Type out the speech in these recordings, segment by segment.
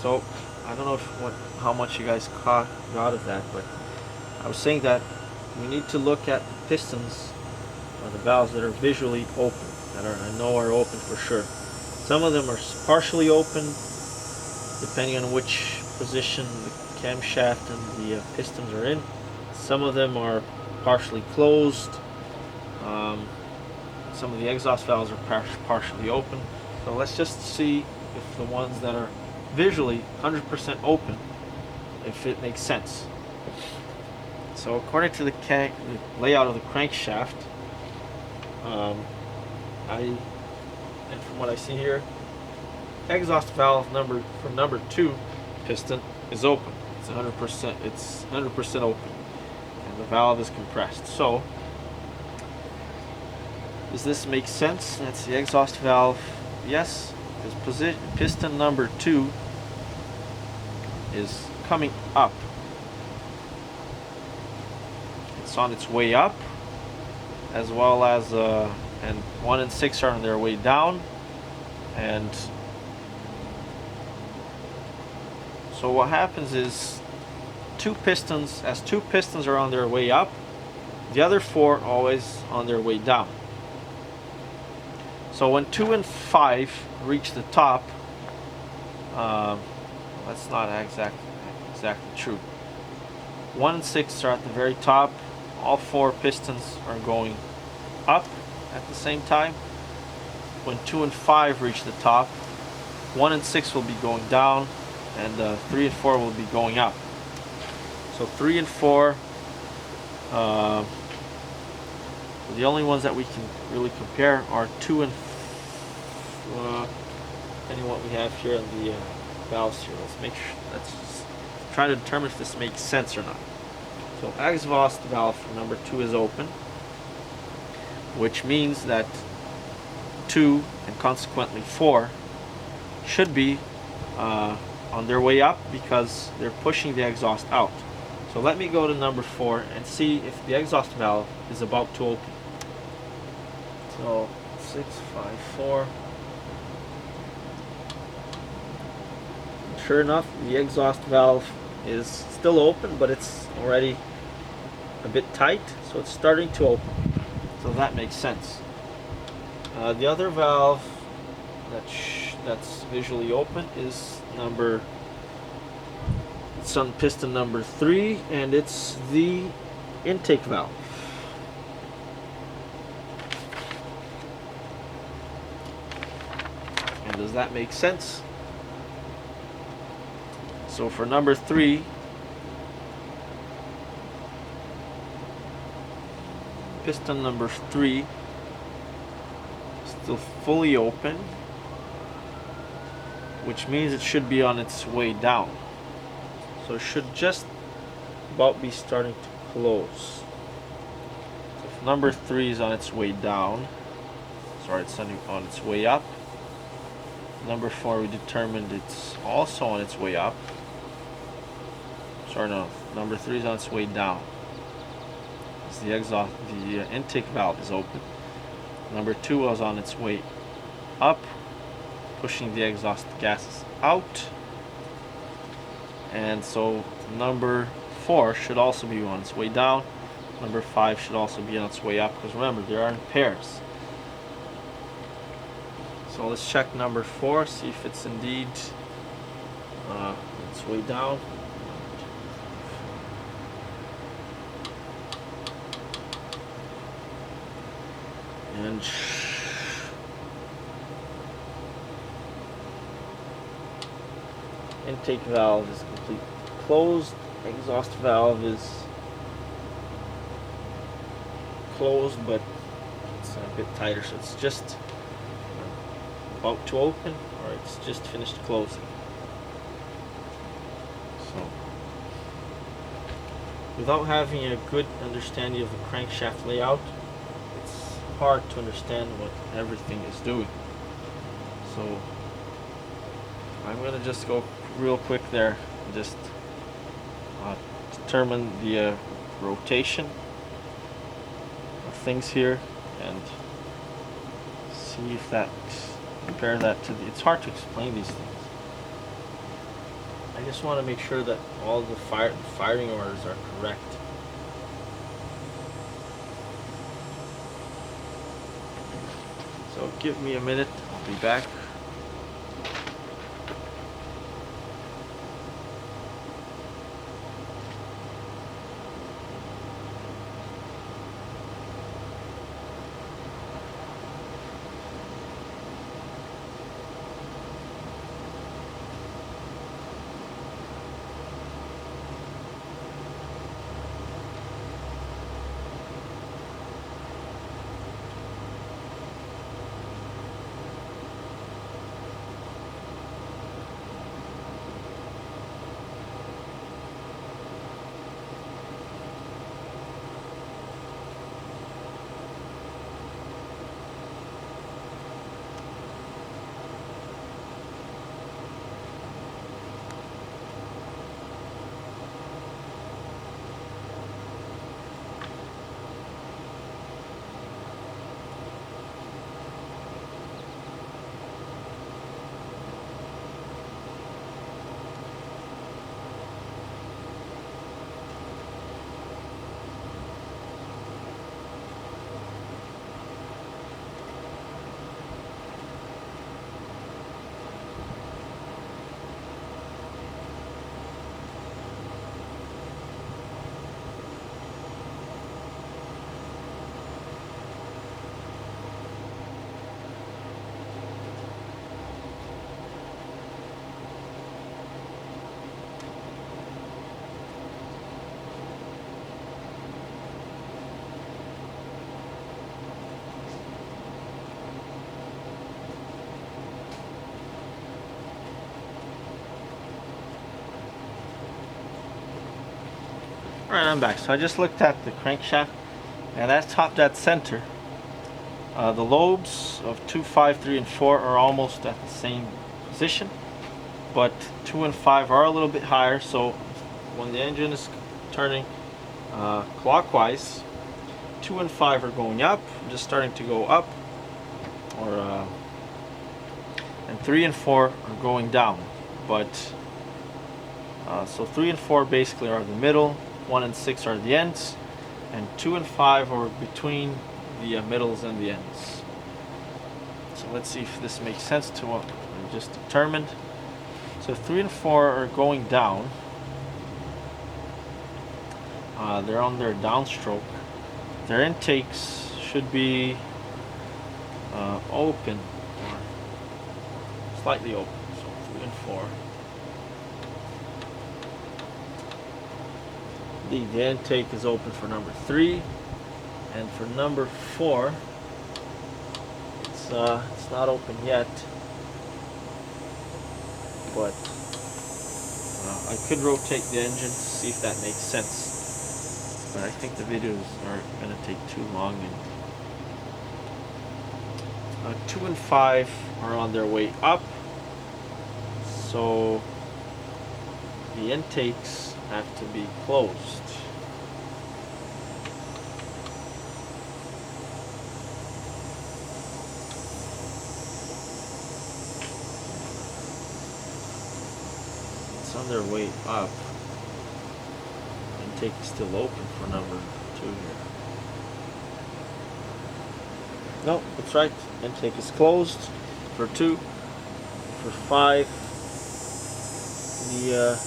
So I don't know how much you guys caught out of that, but I was saying that we need to look at the pistons or the valves that are visually open, that I know are open for sure. Some of them are partially open, depending on which position the camshaft and the pistons are in. Some of them are partially closed. Some of the exhaust valves are partially open. So let's just see if the ones that are visually 100% open, if it makes sense. So according to the layout of the crankshaft, and from what I see here, exhaust valve for number 2 piston is open. It's 100%. It's 100% open, and the valve is compressed. So, does this make sense? That's the exhaust valve. Yes, because piston number 2 is coming up. It's on its way up, as well as and 1 and 6 are on their way down, and so what happens is two pistons are on their way up, the other 4 are always on their way down. So when 2 and 5 reach the top, that's not exactly true. 1 and 6 are at the very top. All 4 pistons are going up at the same time. When 2 and 5 reach the top, 1 and 6 will be going down, and 3 and 4 will be going up. So 3 and 4, the only ones that we can really compare are 2 and depending what we have here on the valves here. Let's just try to determine if this makes sense or not. So exhaust valve for number 2 is open, which means that 2 and consequently 4 should be on their way up because they're pushing the exhaust out. So let me go to number 4 and see if the exhaust valve is about to open. So 6, 5, 4. Sure enough, the exhaust valve is still open, but it's already a bit tight, so it's starting to open. So that makes sense. The other valve that's visually open is it's on piston number 3, and it's the intake valve. And does that make sense? So for number 3, piston number 3 still fully open, which means it should be on its way down. So it should just about be starting to close. So if number 3 is on its way down, it's on its way up. Number 4, we determined it's also on its way up. Number 3 is on its way down. The intake valve is open. Number 2 was on its way up, pushing the exhaust gases out. And so number 4 should also be on its way down. Number 5 should also be on its way up, because remember, they are in pairs. So let's check number 4, see if it's indeed on its way down. And intake valve is completely closed. Exhaust valve is closed, but it's a bit tighter, so it's just about to open, or it's just finished closing. So, without having a good understanding of the crankshaft layout, it's hard to understand what everything is doing. So I'm going to just go real quick there and just determine the rotation of things here and see if compare that to it's hard to explain these things. I just want to make sure that all the firing orders are correct. So give me a minute, I'll be back. Alright, I'm back. So I just looked at the crankshaft, and that's top dead center. The lobes of 2, 5, 3, and 4 are almost at the same position, but 2 and 5 are a little bit higher. So when the engine is turning clockwise, 2 and 5 are going up, just starting to go up, and 3 and 4 are going down. But so 3 and 4 basically are the middle, 1 and 6 are the ends, and 2 and 5 are between the middles and the ends. So let's see if this makes sense to what we just determined. So 3 and 4 are going down. They're on their downstroke. Their intakes should be open, or slightly open. So 3 and 4. The intake is open for number 3, and for number 4, it's not open yet, but I could rotate the engine to see if that makes sense. But I think the videos are going to take too long. And 2 and 5 are on their way up, so the intakes have to be closed. It's on their way up. Intake is still open for number 2 here. No, that's right. Intake is closed for 2. For 5, the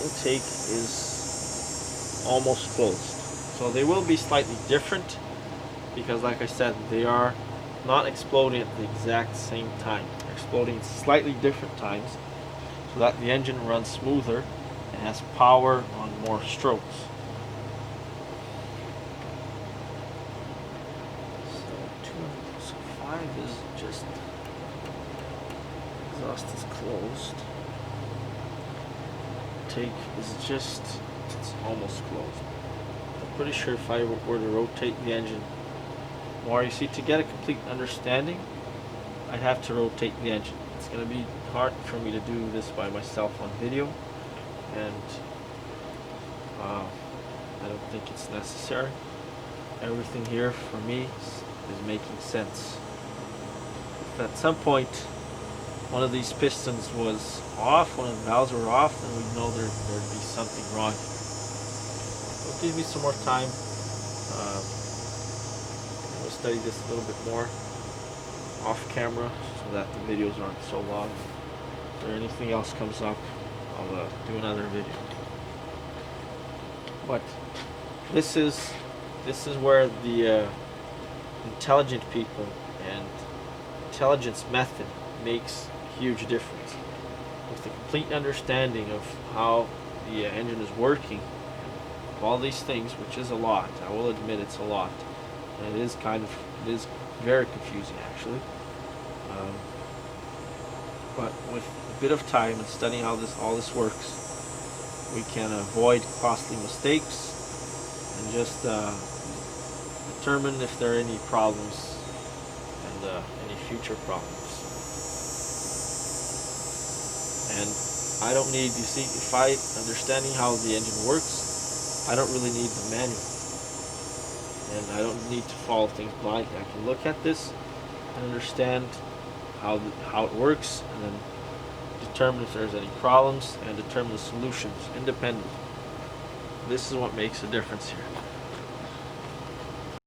intake is almost closed. So they will be slightly different because, like I said, they are not exploding at the exact same time. They're exploding at slightly different times so that the engine runs smoother and has power on more strokes. So 5 is just, exhaust is closed. Intake is just, it's almost closed. I'm pretty sure if I were to rotate the engine more, you see, to get a complete understanding, I'd have to rotate the engine. It's going to be hard for me to do this by myself on video, and I don't think it's necessary. Everything here for me is making sense. If at some point one of these pistons was off, one of the valves were off, then we'd know there'd be something wrong. So give me some more time. We'll study this a little bit more off camera so that the videos aren't so long. If there anything else comes up, I'll do another video. But this is where the intelligent people and intelligence method makes a huge difference. With the complete understanding of how the engine is working, of all these things, which is a lot. I will admit it's a lot, and it is very confusing actually. But with a bit of time and studying how all this works, we can avoid costly mistakes and just determine if there are any problems and any future problems. And I don't need, you see, if I understanding how the engine works, I don't really need the manual, and I don't need to follow things blindly. I can look at this and understand how it works, and then determine if there's any problems and determine the solutions independently. This is what makes a difference here.